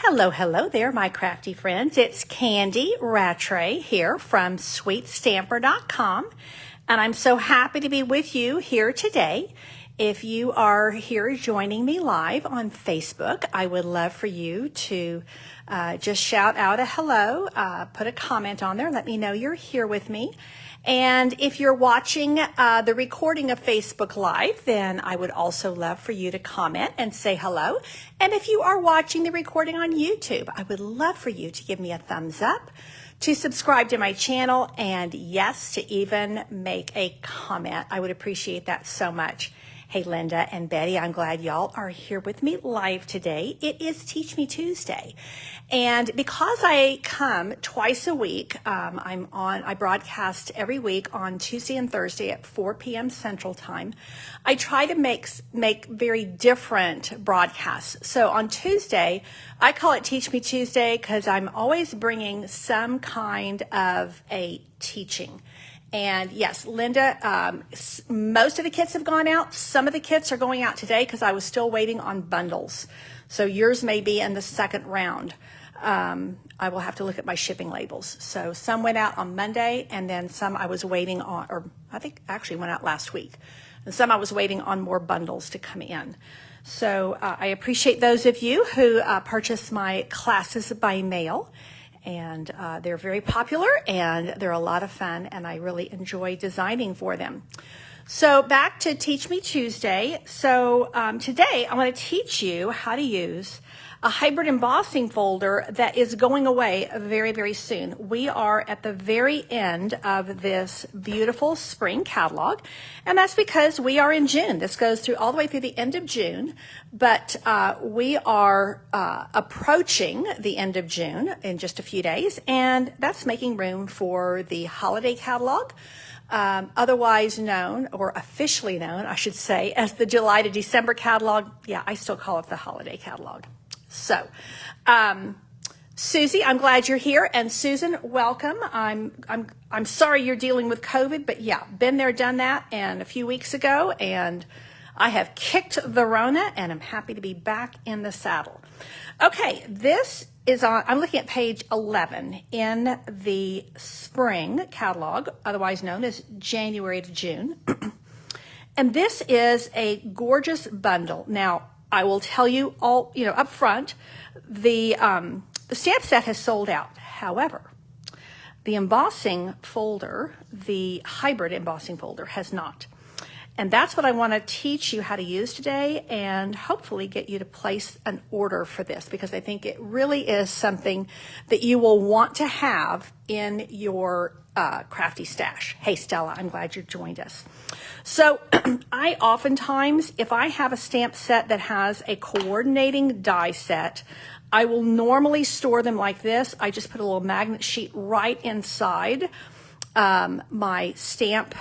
Hello, hello there, my crafty friends. It's Candy Rattray here from SweetStamper.com, and I'm so happy to be with you here today. If you are here joining me live on Facebook, I would love for you to just shout out a hello, put a comment on there, let me know you're here with me. And if you're watching the recording of Facebook Live, then I would also love for you to comment and say hello. And if you are watching the recording on YouTube, I would love for you to give me a thumbs up, to subscribe to my channel, and yes, to even make a comment. I would appreciate that so much. Hey, Linda and Betty, I'm glad y'all are here with me live today. It is Teach Me Tuesday. And because I come twice a week, I broadcast every week on Tuesday and Thursday at 4 p.m. Central Time. I try to make very different broadcasts. So on Tuesday, I call it Teach Me Tuesday because I'm always bringing some kind of a teaching. And yes, Linda, most of the kits have gone out. Some of the kits are going out today because I was still waiting on bundles. So yours may be in the second round. I will have to look at my shipping labels. So some went out on Monday, and then some I was waiting on, or I think actually went out last week. And some I was waiting on more bundles to come in. So I appreciate those of you who purchase my classes by mail. And they're very popular, and they're a lot of fun, and I really enjoy designing for them. So back to Teach Me Tuesday. So today I want to teach you how to use a hybrid embossing folder that is going away very, very soon. We are at the very end of this beautiful spring catalog, and that's because we are in June. This goes through all the way through the end of June, but we are approaching the end of June in just a few days, and that's making room for the holiday catalog, otherwise known, or officially known, I should say, as the July to December catalog. Yeah, I still call it the holiday catalog. So, Susie, I'm glad you're here, and Susan, welcome. I'm sorry you're dealing with COVID, but yeah, been there, done that, and a few weeks ago, and I have kicked the Rona, and I'm happy to be back in the saddle. Okay, this is on. I'm looking at page 11 in the spring catalog, otherwise known as January to June, and this is a gorgeous bundle. Now, I will tell you all, up front, the stamp set has sold out. However, the embossing folder, the hybrid embossing folder, has not. And that's what I want to teach you how to use today, and hopefully get you to place an order for this, because I think it really is something that you will want to have in your crafty stash. Hey, Stella, I'm glad you joined us. So I oftentimes, if I have a stamp set that has a coordinating die set, I will normally store them like this. I just put a little magnet sheet right inside my stamp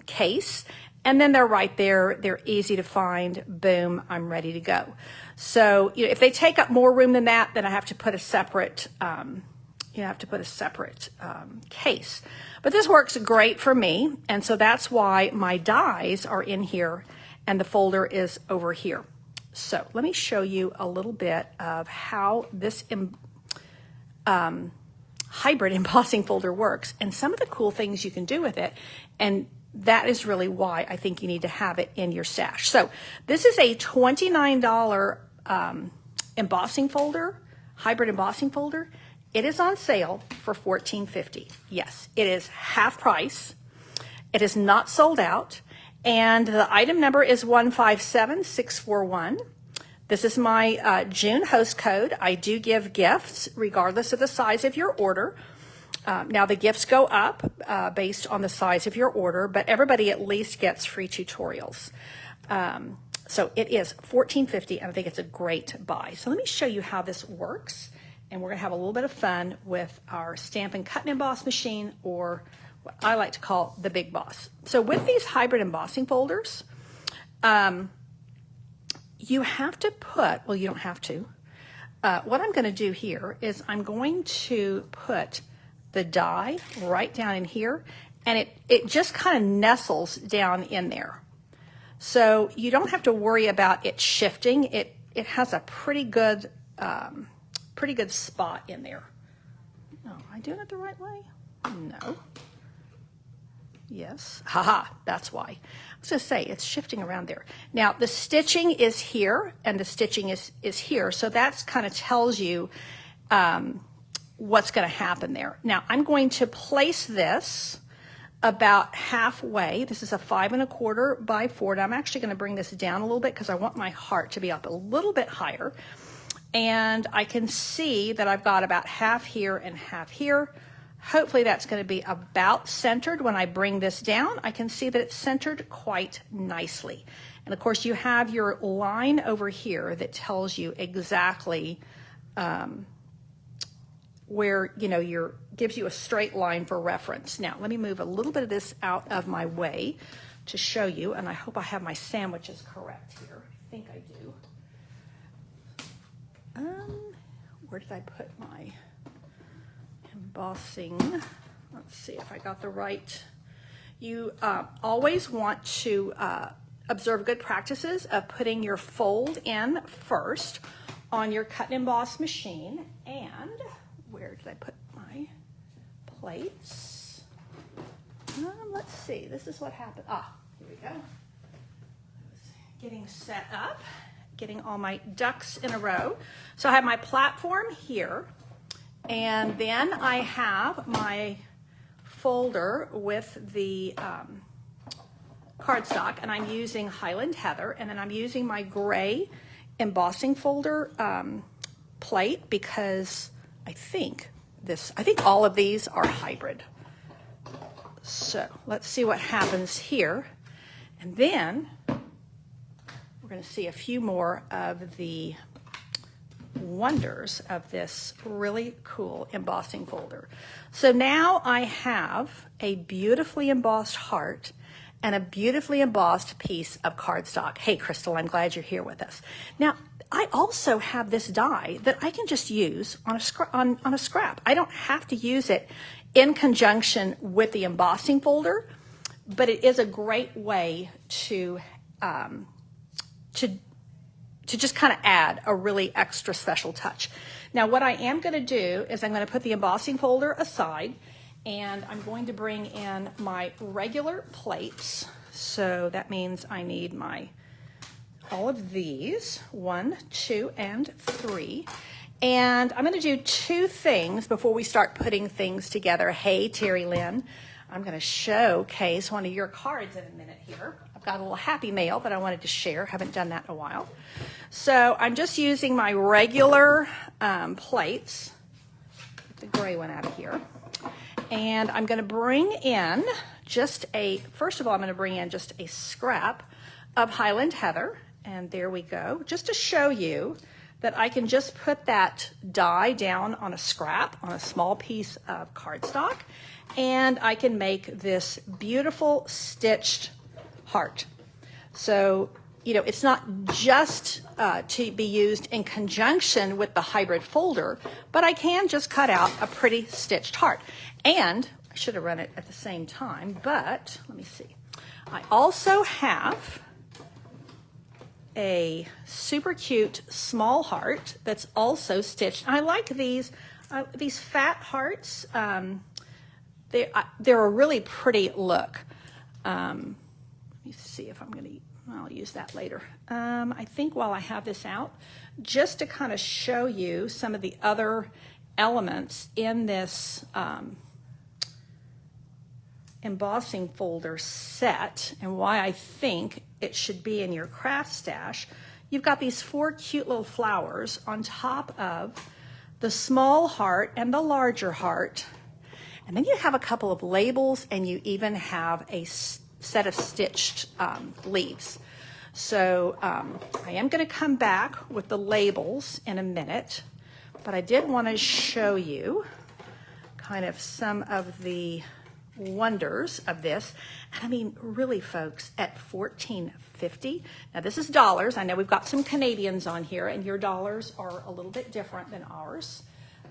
case, and then they're right there. They're easy to find. Boom, I'm ready to go. So if they take up more room than that, then I have to put a separate case. But this works great for me, and so that's why my dies are in here and the folder is over here. So let me show you a little bit of how this hybrid embossing folder works and some of the cool things you can do with it, and that is really why I think you need to have it in your stash. So this is a $29 embossing folder, hybrid embossing folder. It is on sale for $14.50. Yes, it is half price. It is not sold out, and the item number is 157641. This is my June host code. I do give gifts regardless of the size of your order. Now the gifts go up based on the size of your order, but everybody at least gets free tutorials. So it is $14.50, and I think it's a great buy. So let me show you how this works. And we're going to have a little bit of fun with our stamp and cut and emboss machine, or what I like to call the Big Boss. So with these hybrid embossing folders, you have to put, well, you don't have to. What I'm going to do here is I'm going to put the die right down in here, and it just kind of nestles down in there. So you don't have to worry about it shifting. It has a pretty good pretty good spot in there. No, am I doing it the right way? No. Yes. Haha, that's why. I was going to say, it's shifting around there. Now, the stitching is here, and the stitching is here, so that's kind of tells you what's going to happen there. Now, I'm going to place this about halfway. This is a 5 1/4 by 4. And I'm actually going to bring this down a little bit because I want my heart to be up a little bit higher. And I can see that I've got about half here and half here. Hopefully that's going to be about centered. When I bring this down, I can see that it's centered quite nicely. And of course you have your line over here that tells you exactly where, you know, gives you a straight line for reference. Now, let me move a little bit of this out of my way to show you, and I hope I have my sandwiches correct here. I think I do. Where did I put my embossing? Let's see if I got the right. You always want to observe good practices of putting your fold in first on your cut and emboss machine. And where did I put my plates? Let's see, this is what happened. Here we go. I was getting set up, getting all my ducks in a row. So I have my platform here, and then I have my folder with the cardstock, and I'm using Highland Heather, and then I'm using my gray embossing folder plate because I think all of these are hybrid. So let's see what happens here. And then we're going to see a few more of the wonders of this really cool embossing folder. So now I have a beautifully embossed heart and a beautifully embossed piece of cardstock. Hey, Crystal, I'm glad you're here with us. Now, I also have this die that I can just use on a scrap. I don't have to use it in conjunction with the embossing folder, but it is a great way to just kind of add a really extra special touch. Now, what I am going to do is I'm going to put the embossing folder aside, and I'm going to bring in my regular plates. So that means I need all of these, 1, 2, and 3. And I'm going to do 2 things before we start putting things together. Hey, Terry Lynn, I'm going to showcase one of your cards in a minute here. I've got a little happy mail that I wanted to share. Haven't done that in a while. So I'm just using my regular plates. Get the gray one out of here. And I'm going to bring in first of all, I'm going to bring in just a scrap of Highland Heather. And there we go, just to show you that I can just put that die down on a scrap, on a small piece of cardstock, and I can make this beautiful stitched heart. So, you know, it's not just to be used in conjunction with the hybrid folder, but I can just cut out a pretty stitched heart. And I should have run it at the same time, but let me see. I also have a super cute small heart that's also stitched. I like these fat hearts. They're a really pretty look. Let me see if I'll use that later. I think while I have this out, just to kind of show you some of the other elements in this embossing folder set and why I think it should be in your craft stash. You've got these 4 cute little flowers on top of the small heart and the larger heart. And then you have a couple of labels, and you even have a set of stitched leaves. So I am going to come back with the labels in a minute, but I did want to show you kind of some of the wonders of this. And I mean, really, folks, at $14.50. Now, this is dollars. I know we've got some Canadians on here, and your dollars are a little bit different than ours.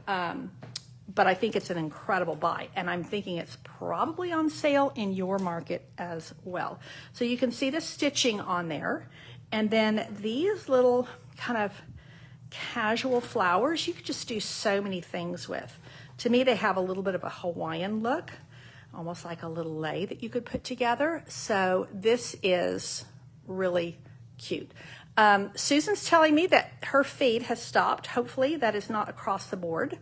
But I think it's an incredible buy, and I'm thinking it's probably on sale in your market as well. So you can see the stitching on there, and then these little kind of casual flowers you could just do so many things with. To me, they have a little bit of a Hawaiian look, almost like a little lei that you could put together. So this is really cute. Susan's telling me that her feed has stopped. Hopefully that is not across the board.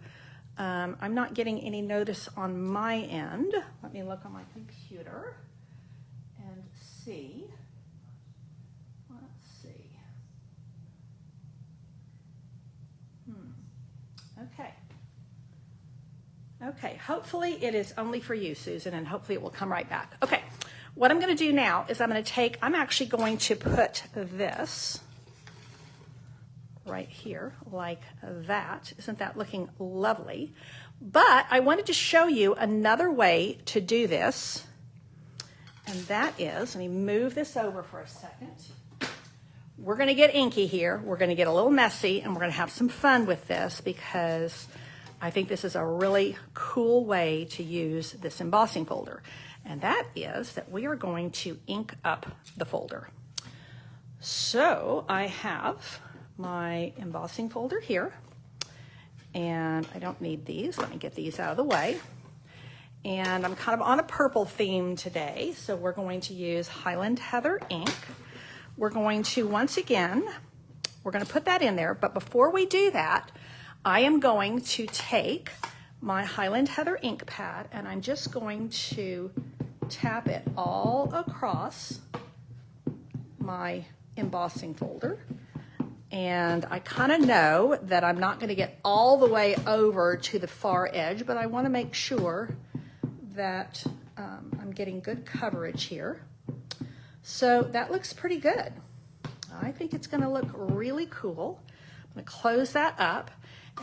I'm not getting any notice on my end. Let me look on my computer and see. Let's see. Okay. Okay, hopefully it is only for you, Susan, and hopefully it will come right back. Okay, what I'm going to do now is I'm actually going to put this right here like that. Isn't that looking lovely? But I wanted to show you another way to do this, and that is, let me move this over for a second. We're going to get inky here. We're going to get a little messy, and we're going to have some fun with this because I think this is a really cool way to use this embossing folder. And that is that we are going to ink up the folder. So I have my embossing folder here, and I don't need these. Let me get these out of the way. And I'm kind of on a purple theme today, so we're going to use Highland Heather ink. We're going to, once again, we're going to put that in there, but before we do that, I am going to take my Highland Heather ink pad and I'm just going to tap it all across my embossing folder. And I kind of know that I'm not going to get all the way over to the far edge, but I want to make sure that I'm getting good coverage here. So that looks pretty good. I think it's going to look really cool. I'm going to close that up.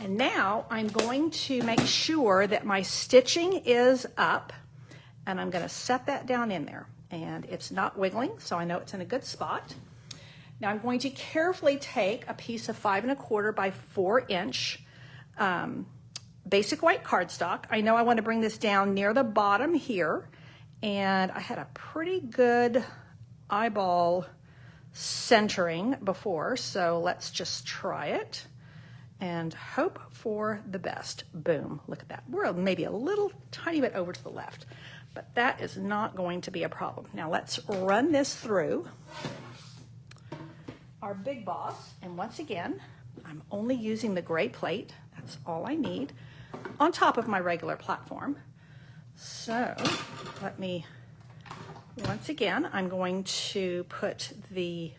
And now I'm going to make sure that my stitching is up, and I'm going to set that down in there. And it's not wiggling, so I know it's in a good spot. Now I'm going to carefully take a piece of 5 1/4 by 4 inch basic white cardstock. I know I want to bring this down near the bottom here, and I had a pretty good eyeball centering before, so let's just try it and hope for the best. Boom, look at that. We're maybe a little tiny bit over to the left, but that is not going to be a problem. Now let's run this through our Big Boss, and once again, I'm only using the gray plate. That's all I need on top of my regular platform. So let me, once again, I'm going to put the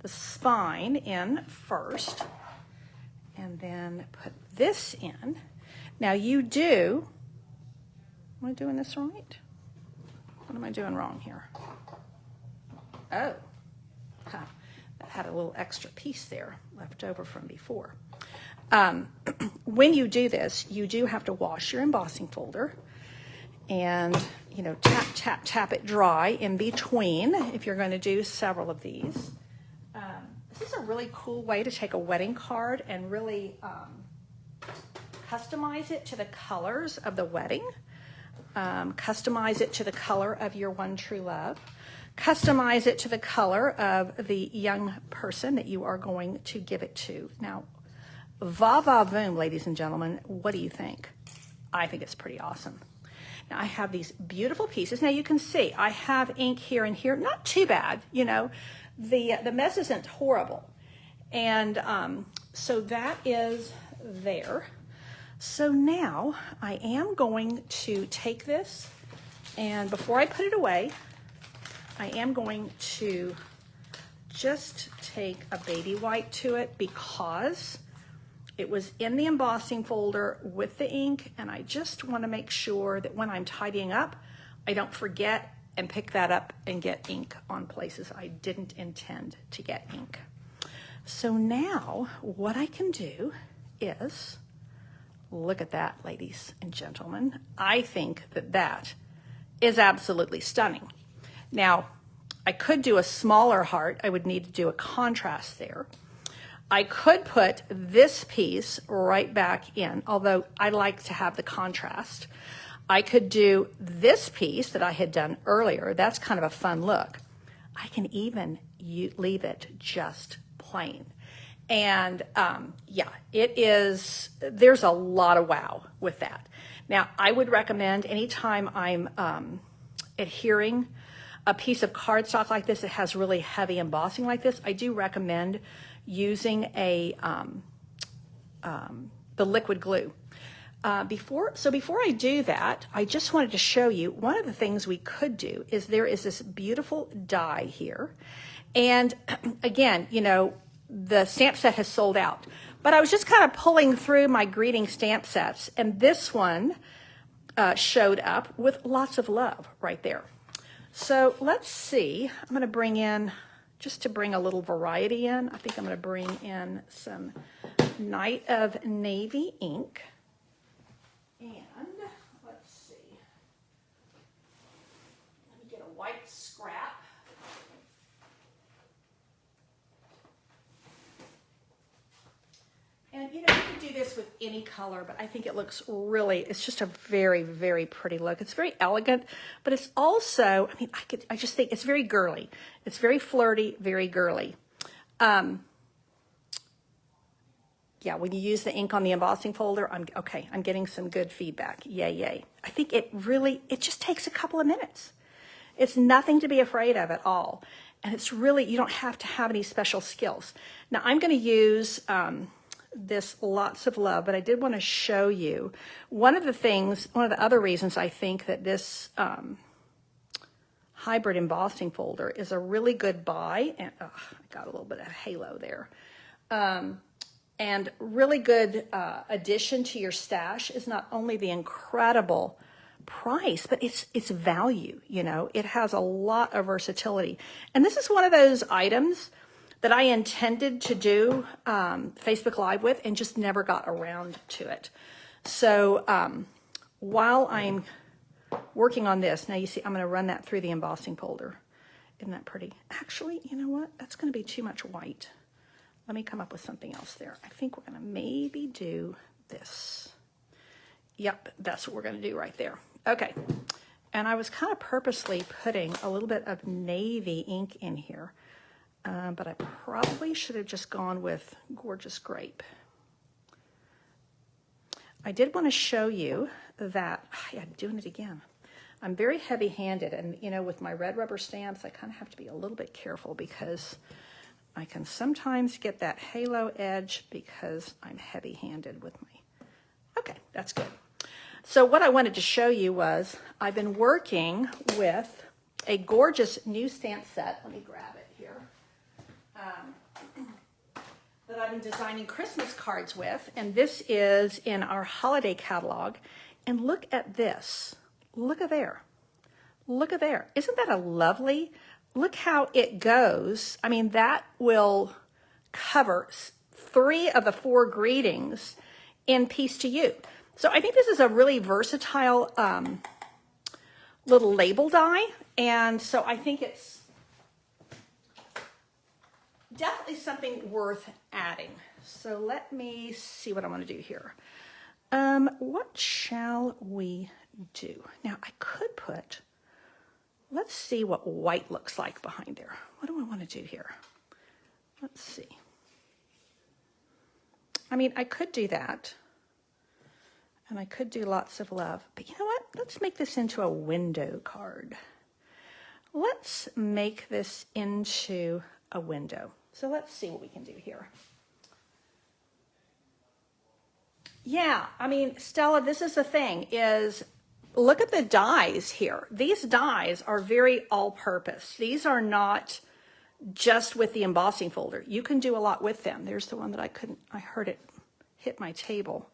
spine in first and then put this in. Now you do, am I doing this right? What am I doing wrong here? Oh, huh. That had a little extra piece there left over from before. When you do this, you do have to wash your embossing folder and, you know, tap, tap, tap it dry in between if you're going to do several of these. This is a really cool way to take a wedding card and really customize it to the colors of the wedding, customize it to the color of your one true love, customize it to the color of the young person that you are going to give it to. Now, va va voom, ladies and gentlemen, what do you think? I think it's pretty awesome. Now I have these beautiful pieces. Now you can see I have ink here and here, not too bad, you know, the mess isn't horrible. And so that is there. So now I am going to take this, and before I put it away, I am going to just take a baby wipe to it because it was in the embossing folder with the ink, and I just want to make sure that when I'm tidying up, I don't forget and pick that up and get ink on places I didn't intend to get ink. So now what I can do is, look at that, ladies and gentlemen. I think that that is absolutely stunning. Now, I could do a smaller heart. I would need to do a contrast there. I could put this piece right back in, although I like to have the contrast. I could do this piece that I had done earlier. That's kind of a fun look. I can even leave it just plain. And yeah, there's a lot of wow with that. Now, I would recommend anytime I'm adhering a piece of cardstock like this that has really heavy embossing like this, I do recommend using the liquid glue. Before I do that, I just wanted to show you one of the things we could do is there is this beautiful die here. And again, you know, the stamp set has sold out, but I was just kind of pulling through my greeting stamp sets, and this one showed up with lots of love right there. So let's see, I'm going to bring in, just to bring a little variety in, I think I'm going to bring in some Night of Navy ink. And let's see, let me get a white scrap. And you know, you can do this with any color, but I think it looks really, it's just a very, very pretty look. It's very elegant, but it's also, I mean, I just think it's very girly. It's very flirty, very girly. Yeah, when you use the ink on the embossing folder, I'm getting some good feedback. Yay, yay. I think it just takes a couple of minutes. It's nothing to be afraid of at all. And it's really, you don't have to have any special skills. Now, I'm going to use this Lots of Love, but I did want to show you one of the other reasons I think that this hybrid embossing folder is a really good buy. And I got a little bit of halo there. And really good addition to your stash is not only the incredible price, but it's value. You know, it has a lot of versatility. And this is one of those items that I intended to do Facebook Live with and just never got around to it. So while I'm working on this, now you see I'm going to run that through the embossing folder. Isn't that pretty? Actually, you know what? That's going to be too much white. Let me come up with something else there. I think we're going to maybe do this. Yep, that's what we're going to do right there. Okay. And I was kind of purposely putting a little bit of navy ink in here, but I probably should have just gone with Gorgeous Grape. I did want to show you that, I'm doing it again. I'm very heavy-handed, and you know, with my red rubber stamps, I kind of have to be a little bit careful because I can sometimes get that halo edge because I'm heavy-handed with my, okay, that's good. So what I wanted to show you was I've been working with a gorgeous new stamp set. Let me grab it here. That I've been designing Christmas cards with, and this is in our holiday catalog. And look at this. Look at there. Look at there. Isn't that a lovely? Look how it goes. I mean, that will cover 3 of the 4 greetings in Peace to You. So I think this is a really versatile little label die. And so I think it's definitely something worth adding. So let me see what I want to do here. What shall we do? Now I could put, let's see what white looks like behind there. What do I want to do here? Let's see. I mean, I could do that. And I could do Lots of Love. But you know what? Let's make this into a window card. Let's make this into a window. So let's see what we can do here. Yeah, I mean, Stella, this is the thing, is look at the dies here. These dies are very all-purpose. These are not just with the embossing folder. You can do a lot with them. There's the one that I heard it hit my table.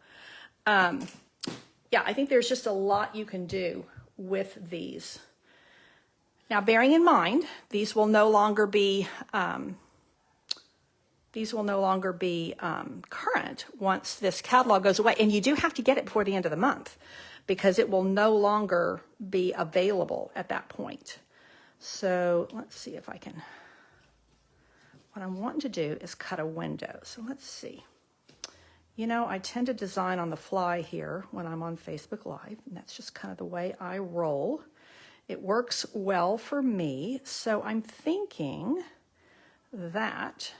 Yeah, I think there's just a lot you can do with these. Now, bearing in mind, these will no longer be current once this catalog goes away. And you do have to get it before the end of the month because it will no longer be available at that point. So let's see if I can, what I'm wanting to do is cut a window. So let's see. You know, I tend to design on the fly here when I'm on Facebook Live, and that's just kind of the way I roll. It works well for me, so I'm thinking that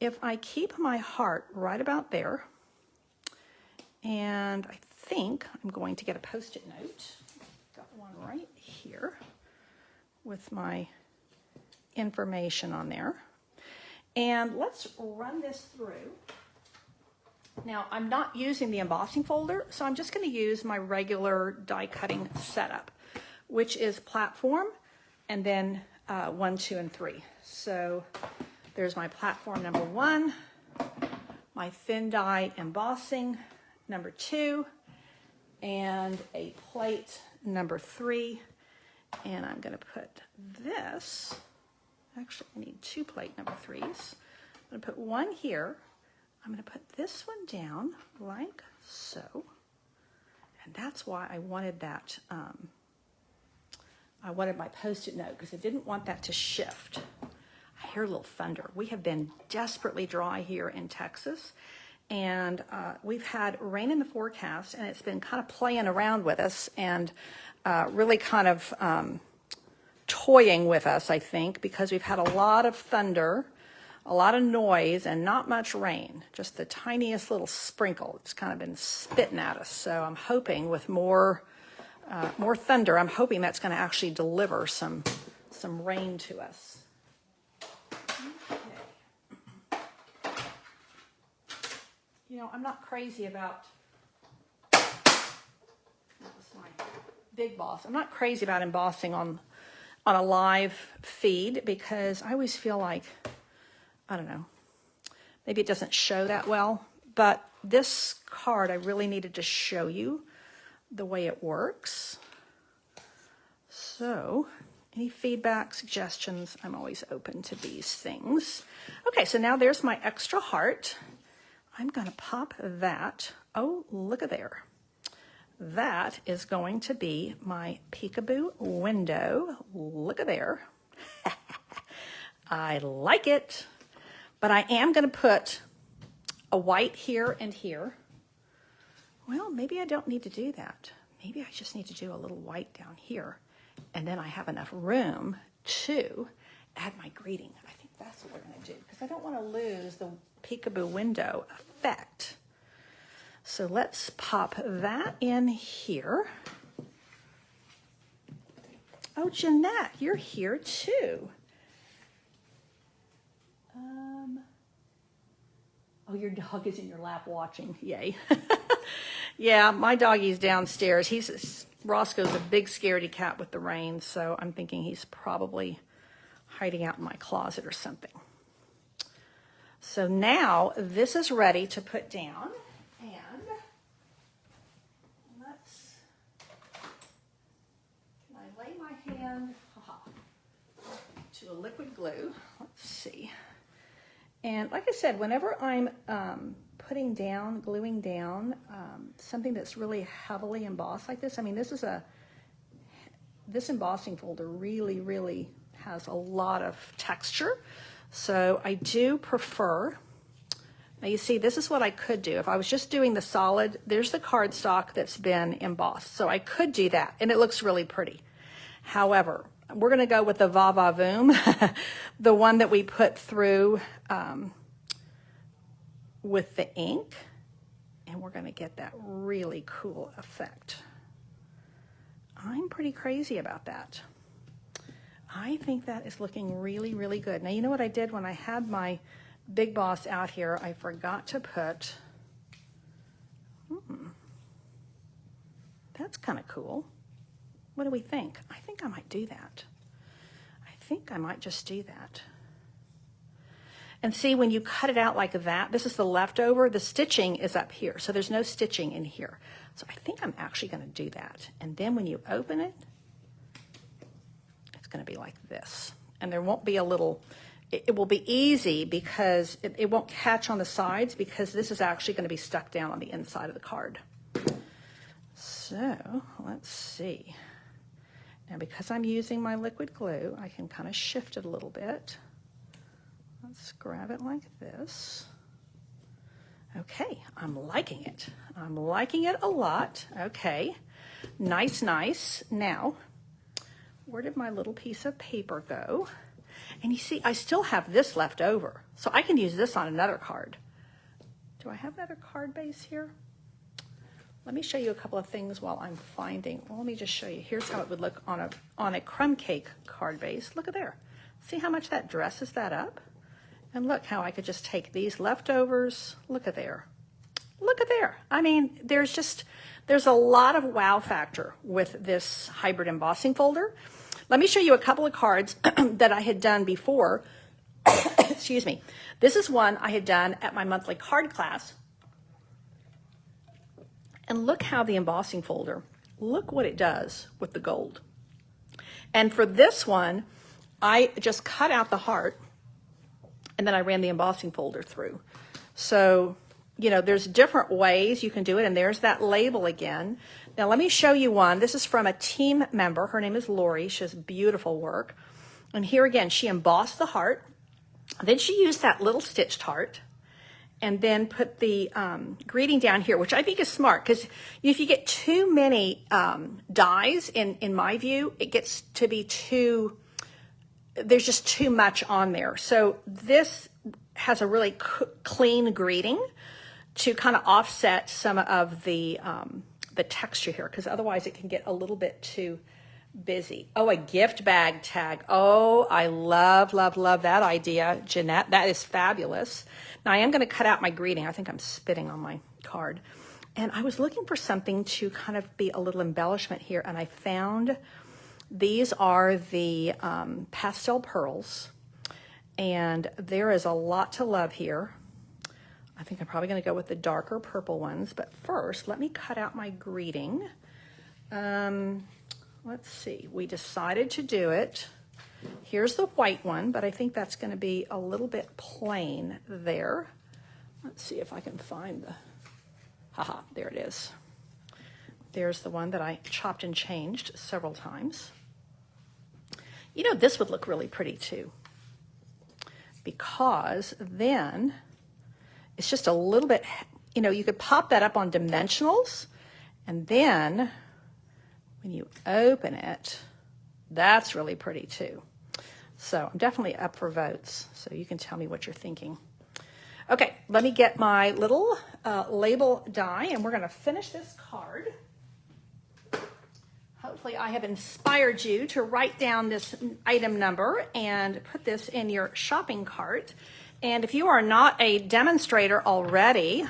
if I keep my heart right about there, and I think I'm going to get a Post-it note. Got one right here with my information on there. And let's run this through. Now, I'm not using the embossing folder, so I'm just going to use my regular die cutting setup, which is platform and then 1, 2, and 3. So there's my platform number 1, my thin die embossing number 2, and a plate number 3. And I'm going to put this, actually I need 2 plate number 3s. I'm going to put one here. I'm going to put this one down like so. And that's why I wanted that, I wanted my Post-it note, because I didn't want that to shift. I hear a little thunder. We have been desperately dry here in Texas, and we've had rain in the forecast, and it's been kind of playing around with us and really kind of toying with us, I think, because we've had a lot of thunder, a lot of noise, and not much rain, just the tiniest little sprinkle. It's kind of been spitting at us. So I'm hoping with more thunder, I'm hoping that's going to actually deliver some rain to us. Okay. You know, I'm not crazy about, that was my Big Boss. I'm not crazy about embossing on a live feed, because I always feel like, I don't know, maybe it doesn't show that well, but this card I really needed to show you the way it works. So any feedback, suggestions, I'm always open to these things. Okay, so now there's my extra heart. I'm going to pop that. Oh, look at there. That is going to be my peekaboo window. Look at there. I like it. But I am going to put a white here and here. Well, maybe I don't need to do that. Maybe I just need to do a little white down here. And then I have enough room to add my greeting. I think that's what we're going to do, because I don't want to lose the peekaboo window effect. So let's pop that in here. Oh, Jeanette, you're here too. Oh, your dog is in your lap watching. Yay. Yeah, my doggy's downstairs. Roscoe's a big scaredy cat with the rain, so I'm thinking he's probably hiding out in my closet or something. So now this is ready to put down, and can I lay my hand to a liquid glue? Let's see. And like I said, whenever I'm putting down, gluing down something that's really heavily embossed like this, I mean, this embossing folder really, really has a lot of texture. So I do prefer, now you see, this is what I could do. If I was just doing the solid, there's the cardstock that's been embossed. So I could do that, and it looks really pretty. However, we're going to go with the Va Va Voom, the one that we put through with the ink, and we're going to get that really cool effect. I'm pretty crazy about that. I think that is looking really, really good. Now, you know what I did when I had my Big Boss out here? I forgot to put, that's kind of cool. What do we think? I think I might do that. I think I might just do that. And see, when you cut it out like that, this is the leftover, the stitching is up here. So there's no stitching in here. So I think I'm actually going to do that. And then when you open it, it's going to be like this. And there won't be a little, it will be easy because it won't catch on the sides, because this is actually going to be stuck down on the inside of the card. So let's see. Now, because I'm using my liquid glue, I can kind of shift it a little bit. Let's grab it like this. Okay, I'm liking it. I'm liking it a lot. Okay, nice, nice. Now, where did my little piece of paper go? And you see, I still have this left over. So I can use this on another card. Do I have another card base here? Let me show you a couple of things while I'm finding. Well, let me just show you. Here's how it would look on a crumb cake card base. Look at there. See how much that dresses that up? And look how I could just take these leftovers. Look at there. Look at there. I mean, there's a lot of wow factor with this hybrid embossing folder. Let me show you a couple of cards that I had done before. Excuse me. This is one I had done at my monthly card class. And look how the embossing folder, look what it does with the gold. And for this one, I just cut out the heart and then I ran the embossing folder through. So, you know, there's different ways you can do it. And there's that label again. Now, let me show you one. This is from a team member. Her name is Lori. She has beautiful work. And here again, she embossed the heart. Then she used that little stitched heart and then put the greeting down here, which I think is smart because if you get too many dies, in my view, it gets to be there's just too much on there. So this has a really clean greeting to kind of offset some of the texture here, because otherwise it can get a little bit too busy. Oh, a gift bag tag. Oh, I love, love, love that idea, Jeanette. That is fabulous. Now I am going to cut out my greeting. I think I'm spitting on my card. And I was looking for something to kind of be a little embellishment here, and I found these are the pastel pearls, and there is a lot to love here. I think I'm probably going to go with the darker purple ones, but first let me cut out my greeting. Let's see, we decided to do it. Here's the white one, but I think that's going to be a little bit plain there. Let's see if I can find there it is. There's the one that I chopped and changed several times. You know, this would look really pretty too, because then it's just a little bit, you know, you could pop that up on dimensionals, and then when you open it, that's really pretty too. So I'm definitely up for votes, so you can tell me what you're thinking. Okay, let me get my little label die, and we're going to finish this card. Hopefully I have inspired you to write down this item number and put this in your shopping cart. And if you are not a demonstrator already,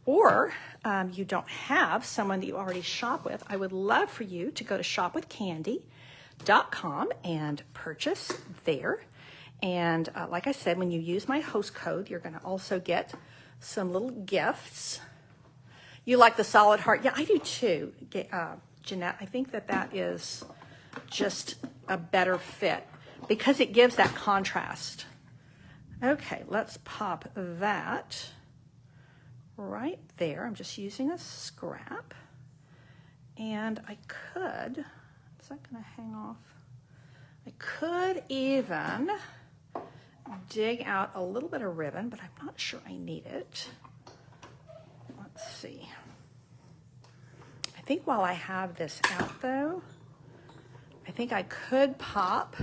or you don't have someone that you already shop with, I would love for you to go to shopwithcandy.com and purchase there. And like I said, when you use my host code, you're going to also get some little gifts. You like the solid heart? Yeah, I do too, Jeanette. I think that is just a better fit because it gives that contrast. Okay, let's pop that right there. I'm just using a scrap. And I could, is that going to hang off? I could even dig out a little bit of ribbon, but I'm not sure I need it. Let's see. I think while I have this out though, I think I could pop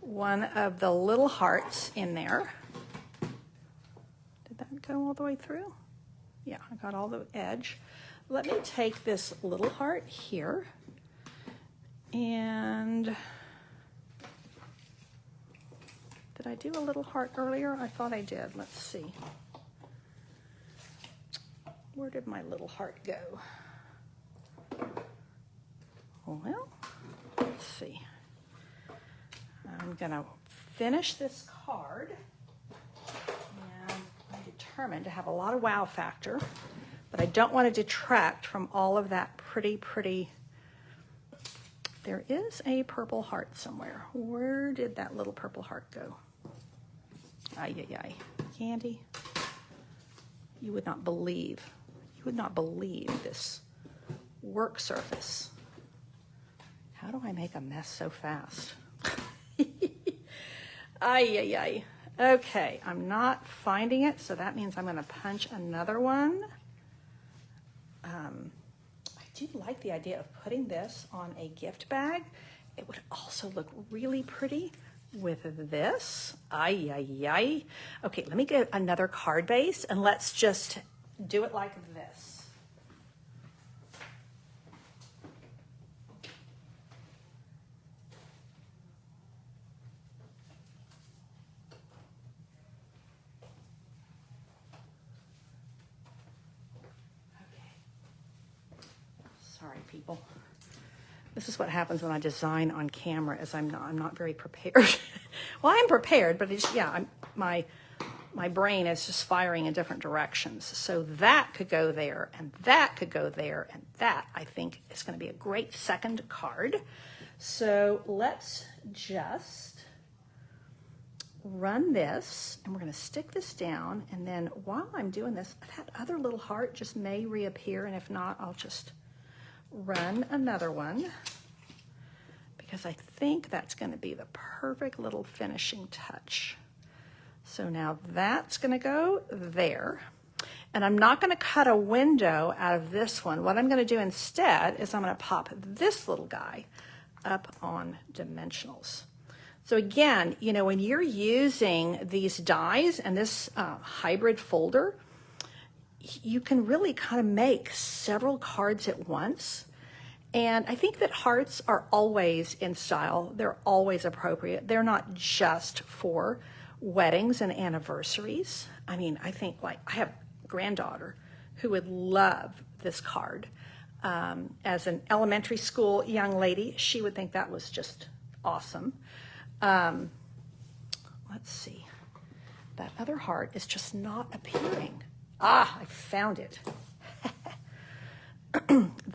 one of the little hearts in there. Did that go all the way through? Yeah, I got all the edge. Let me take this little heart here and did I do a little heart earlier? I thought I did. Let's see. Where did my little heart go? Well, let's see. I'm going to finish this card, and I'm determined to have a lot of wow factor, but I don't want to detract from all of that pretty. There is a purple heart somewhere. Where did that little purple heart go? Ay. Candy, you would not believe this work surface. How do I make a mess so fast? Ay. Okay, I'm not finding it, so that means I'm going to punch another one. I do like the idea of putting this on a gift bag. It would also look really pretty with this. Ay, ay, ay. Okay, let me get another card base and let's just do it like this. Okay. Sorry, people. This is what happens when I design on camera, is I'm not very prepared. Well, I'm prepared, but it's, yeah, my brain is just firing in different directions. So that could go there, and that could go there, and that, I think, is going to be a great second card. So let's just run this, and we're going to stick this down, and then while I'm doing this, that other little heart just may reappear, and if not, I'll just run another one, because I think that's going to be the perfect little finishing touch. So now that's going to go there. And I'm not going to cut a window out of this one. What I'm going to do instead is I'm going to pop this little guy up on dimensionals. So again, you know, when you're using these dies and this hybrid folder, you can really kind of make several cards at once. And I think that hearts are always in style. They're always appropriate. They're not just for weddings and anniversaries. I mean, I think, like, I have a granddaughter who would love this card. As an elementary school young lady, she would think that was just awesome. Let's see. That other heart is just not appearing. Ah, I found it.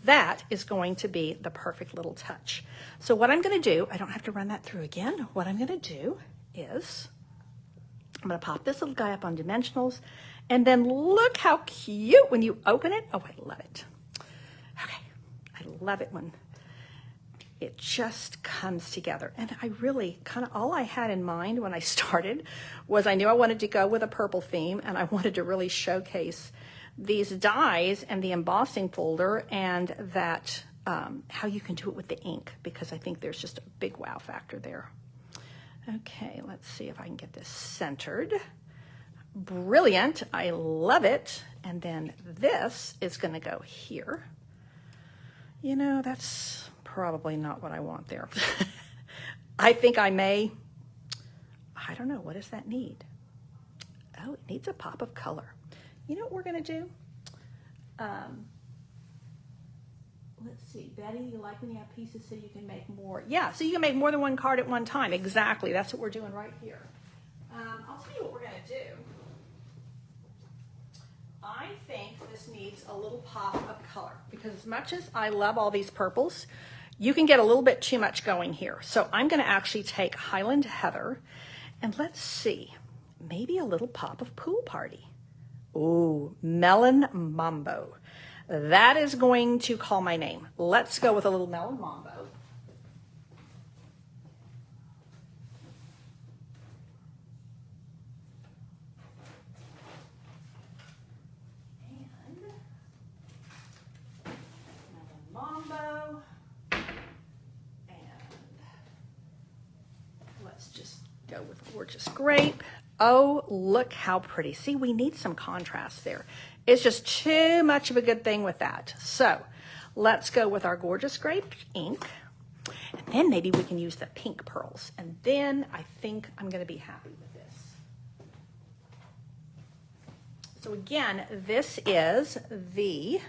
That is going to be the perfect little touch. So what I'm going to do, I don't have to run that through again. What I'm going to do is I'm going to pop this little guy up on dimensionals, and then look how cute when you open it. Oh, I love it. Okay, I love it when it just comes together. And I really kind of, all I had in mind when I started was I knew I wanted to go with a purple theme, and I wanted to really showcase these dies and the embossing folder, and that how you can do it with the ink, because I think there's just a big wow factor there. Okay, let's see if I can get this centered. Brilliant, I love it. And then this is gonna go here. You know, that's probably not what I want there. I think I may, I don't know, what does that need? Oh, it needs a pop of color. You know what we're gonna do? Let's see, Betty, you like when you have pieces so you can make more? Yeah, so you can make more than one card at one time. Exactly, that's what we're doing right here. I'll tell you what we're gonna do. I think this needs a little pop of color, because as much as I love all these purples, you can get a little bit too much going here. So I'm gonna actually take Highland Heather, and let's see, maybe a little pop of Pool Party. Ooh, Melon Mambo. That is going to call my name. Let's go with a little Melon Mambo. And Melon Mambo. And let's just go with Gorgeous Grape. Oh, look how pretty. See, we need some contrast there. It's just too much of a good thing with that. So let's go with our Gorgeous Grape ink. And then maybe we can use the pink pearls. And then I think I'm going to be happy with this. So again, this is the,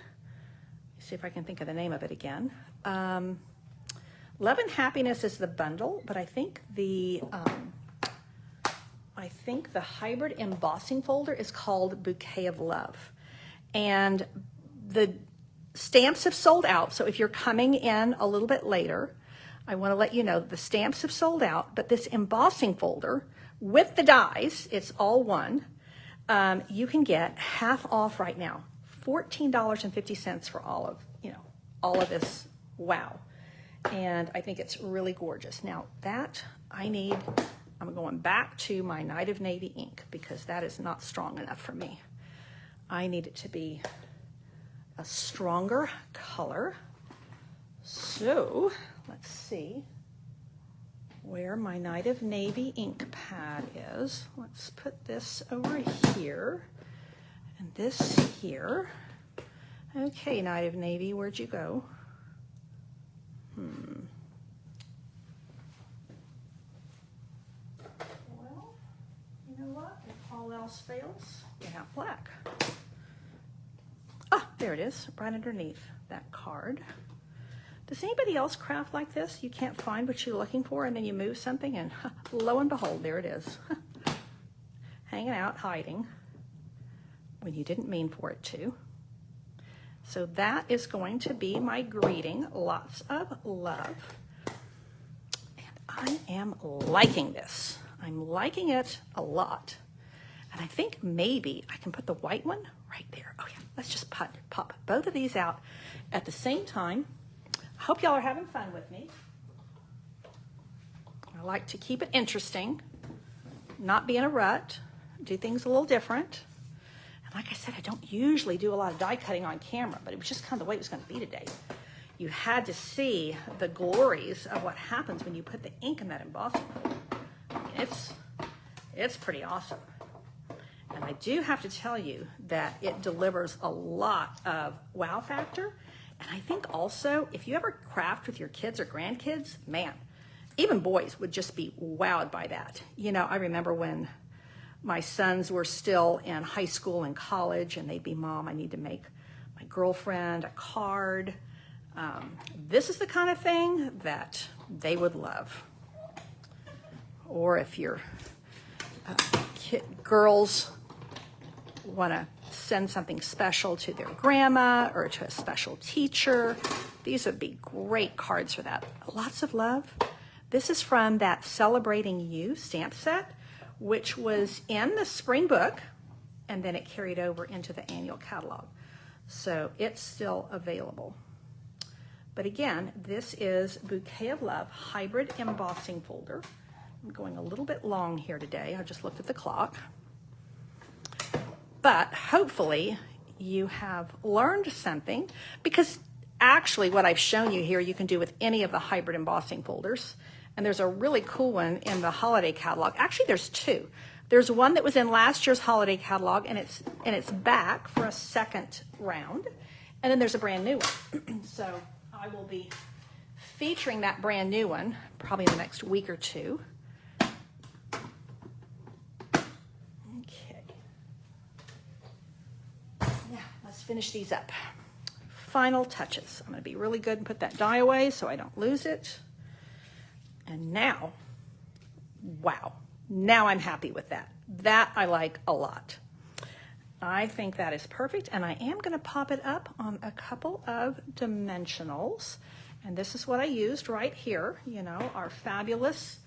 see if I can think of the name of it again. Love and Happiness is the bundle, but I think the hybrid embossing folder is called Bouquet of Love. And the stamps have sold out, so if you're coming in a little bit later, I want to let you know the stamps have sold out, but this embossing folder with the dies, it's all one, you can get half off right now, $14.50 for all of this wow. And I think it's really gorgeous. Now that I'm going back to my Night of Navy ink, because that is not strong enough for me. I need it to be a stronger color. So let's see where my Night of Navy ink pad is. Let's put this over here and this here. Okay, Night of Navy, where'd you go? Well, you know what? If all else fails, get out black. Ah, there it is, right underneath that card. Does anybody else craft like this? You can't find what you're looking for, and then you move something, and lo and behold, there it is. Hanging out, hiding, when you didn't mean for it to. So that is going to be my greeting. Lots of love. And I am liking this. I'm liking it a lot. And I think maybe I can put the white one right there. Oh yeah, let's just pop both of these out at the same time. I hope y'all are having fun with me. I like to keep it interesting, not be in a rut, do things a little different. And like I said, I don't usually do a lot of die cutting on camera, but it was just kind of the way it was going to be today. You had to see the glories of what happens when you put the ink in that embossing folder. I mean, it's pretty awesome. And I do have to tell you that it delivers a lot of wow factor. And I think also, if you ever craft with your kids or grandkids, man, even boys would just be wowed by that. You know, I remember when my sons were still in high school and college, and they'd be, Mom, I need to make my girlfriend a card. This is the kind of thing that they would love. Or if your girls want to send something special to their grandma or to a special teacher, these would be great cards for that. Lots of love. This is from that Celebrating You stamp set, which was in the spring book, and then it carried over into the annual catalog. So it's still available. But again, this is Bouquet of Love Hybrid Embossing Folder. I'm going a little bit long here today. I just looked at the clock. But hopefully you have learned something, because actually what I've shown you here you can do with any of the hybrid embossing folders. And there's a really cool one in the holiday catalog. Actually, there's two. There's one that was in last year's holiday catalog, and it's back for a second round. And then there's a brand new one. So I will be featuring that brand new one probably in the next week or two. Okay. Now, let's finish these up. Final touches. I'm going to be really good and put that die away so I don't lose it. And now, wow, now I'm happy with that. That I like a lot. I think that is perfect, and I am going to pop it up on a couple of dimensionals. And this is what I used right here, you know, our fabulous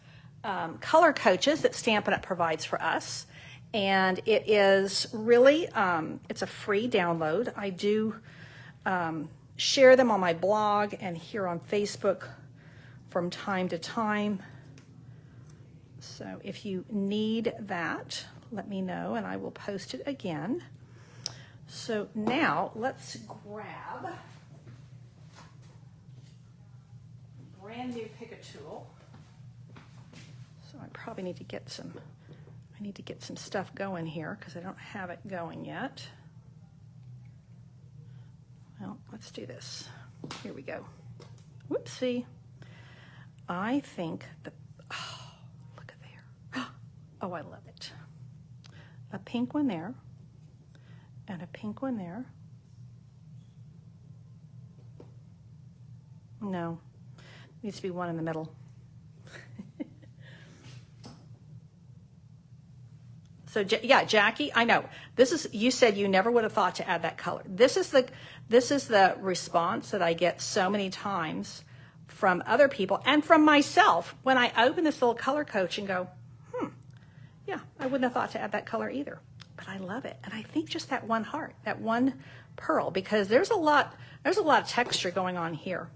color coaches that Stampin' Up! Provides for us. And it is really, it's a free download. I do share them on my blog and here on Facebook from time to time. So if you need that, let me know and I will post it again. So now let's grab a brand new Pick a Tool. So I probably need to get some, stuff going here because I don't have it going yet. Well, let's do this. Here we go. Whoopsie. I think oh, look at there. Oh, I love it. A pink one there, and a pink one there. No, needs to be one in the middle. So yeah, Jackie, I know. This is, you said you never would have thought to add that color. This is the response that I get so many times from other people and from myself when I open this little color coach and go, yeah, I wouldn't have thought to add that color either, but I love it. And I think just that one heart, that one pearl, because there's a lot of texture going on here.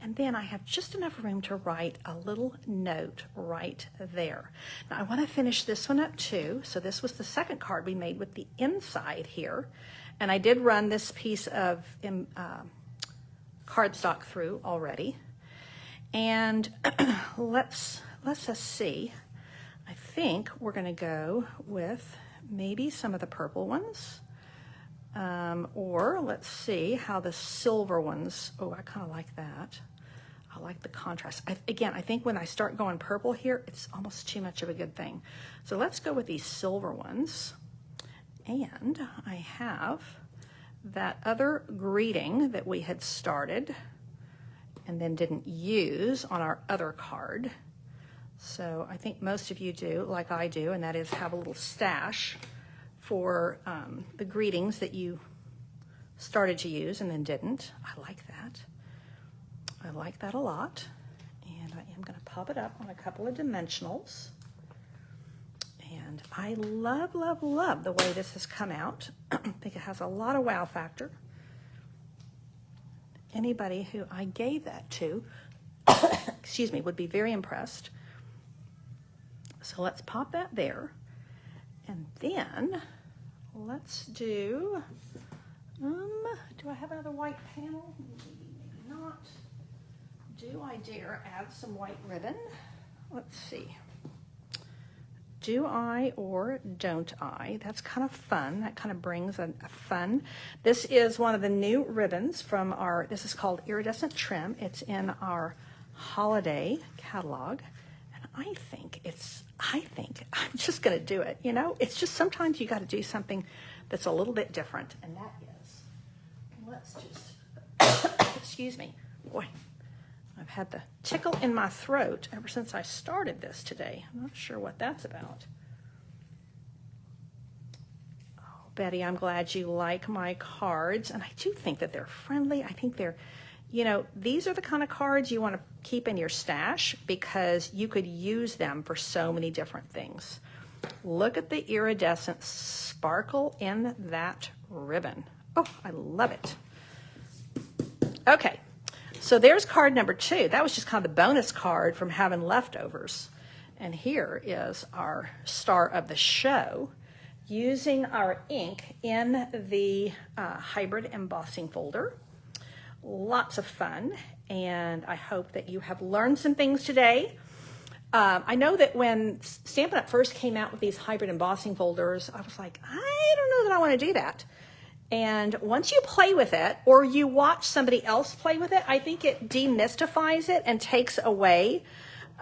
And then I have just enough room to write a little note right there. Now I want to finish this one up too. So this was the second card we made with the inside here. And I did run this piece of cardstock through already. And let's let's just see. I think we're going to go with maybe some of the purple ones. Or let's see how the silver ones, oh, I kind of like that. I like the contrast. Again, I think when I start going purple here, it's almost too much of a good thing. So let's go with these silver ones. And I have that other greeting that we had started and then didn't use on our other card. So I think most of you do, like I do, and that is have a little stash for the greetings that you started to use and then didn't. I like that. I like that a lot. And I am going to pop it up on a couple of dimensionals. And I love, love, love the way this has come out. I think it has a lot of wow factor. Anybody who I gave that to, excuse me, would be very impressed. So let's pop that there. And then let's do I have another white panel? Maybe not. Do I dare add some white ribbon? Let's see. Do I or don't I? That's kind of fun. That kind of brings a fun. This is one of the new ribbons from this is called Iridescent Trim. It's in our holiday catalog. And I think I'm just going to do it. You know, it's just sometimes you got to do something that's a little bit different. And that is, let's just, excuse me. Boy, I've had the tickle in my throat ever since I started this today. I'm not sure what that's about. Oh, Betty, I'm glad you like my cards. And I do think that they're friendly. I think they're, you know, these are the kind of cards you want to keep in your stash because you could use them for so many different things. Look at the iridescent sparkle in that ribbon. Oh, I love it. Okay. So there's card number 2. That was just kind of the bonus card from having leftovers. And here is our star of the show using our ink in the hybrid embossing folder. Lots of fun. And I hope that you have learned some things today. I know that when Stampin' Up! First came out with these hybrid embossing folders, I was like, I don't know that I want to do that. And once you play with it or you watch somebody else play with it, I think it demystifies it and takes away,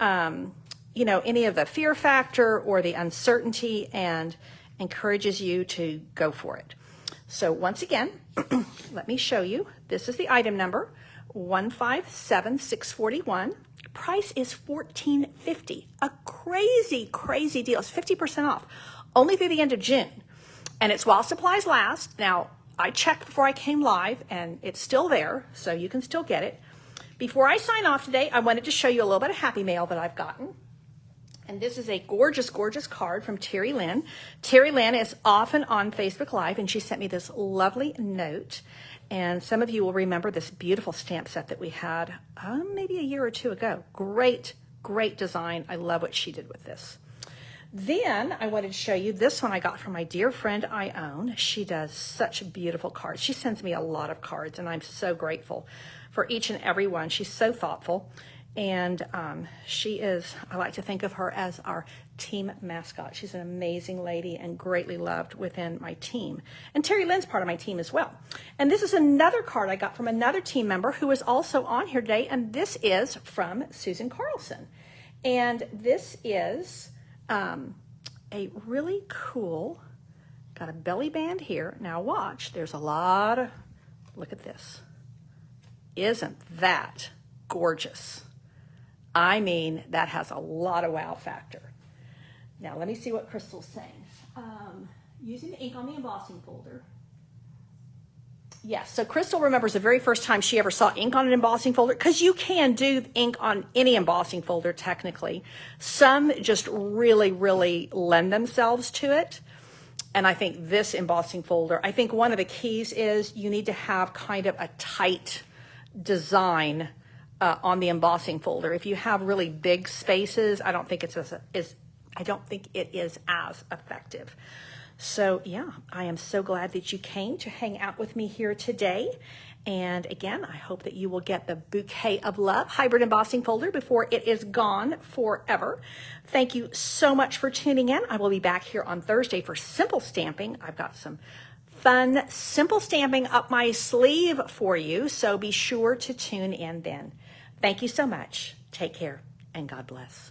you know, any of the fear factor or the uncertainty and encourages you to go for it. So once again, let me show you. This is the item number, 157641. Price is $14.50. A crazy, crazy deal. It's 50% off, only through the end of June. And it's while supplies last. Now, I checked before I came live, and it's still there, so you can still get it. Before I sign off today, I wanted to show you a little bit of happy mail that I've gotten. And this is a gorgeous, gorgeous card from Terry Lynn. Terry Lynn is often on Facebook Live, and she sent me this lovely note. And some of you will remember this beautiful stamp set that we had maybe a year or two ago. Great, great design. I love what she did with this. Then I wanted to show you this one I got from my dear friend Ione. She does such beautiful cards. She sends me a lot of cards, and I'm so grateful for each and every one. She's so thoughtful. And she is, I like to think of her as our team mascot. She's an amazing lady and greatly loved within my team. And Terry Lynn's part of my team as well. And this is another card I got from another team member who is also on here today. And this is from Susan Carlson. And this is a really cool, got a belly band here. Now watch, there's a lot of, look at this. Isn't that gorgeous? I mean, that has a lot of wow factor. Now let me see what Crystal's saying. Using the ink on the embossing folder. Yes, so Crystal remembers the very first time she ever saw ink on an embossing folder, because you can do ink on any embossing folder technically. Some just really, really lend themselves to it. And I think this embossing folder, I think one of the keys is you need to have kind of a tight design on the embossing folder. If you have really big spaces, I don't think it is as effective. So yeah, I am so glad that you came to hang out with me here today. And again, I hope that you will get the Bouquet of Love hybrid embossing folder before it is gone forever. Thank you so much for tuning in. I will be back here on Thursday for simple stamping. I've got some fun simple stamping up my sleeve for you, so be sure to tune in then. Thank you so much. Take care and God bless.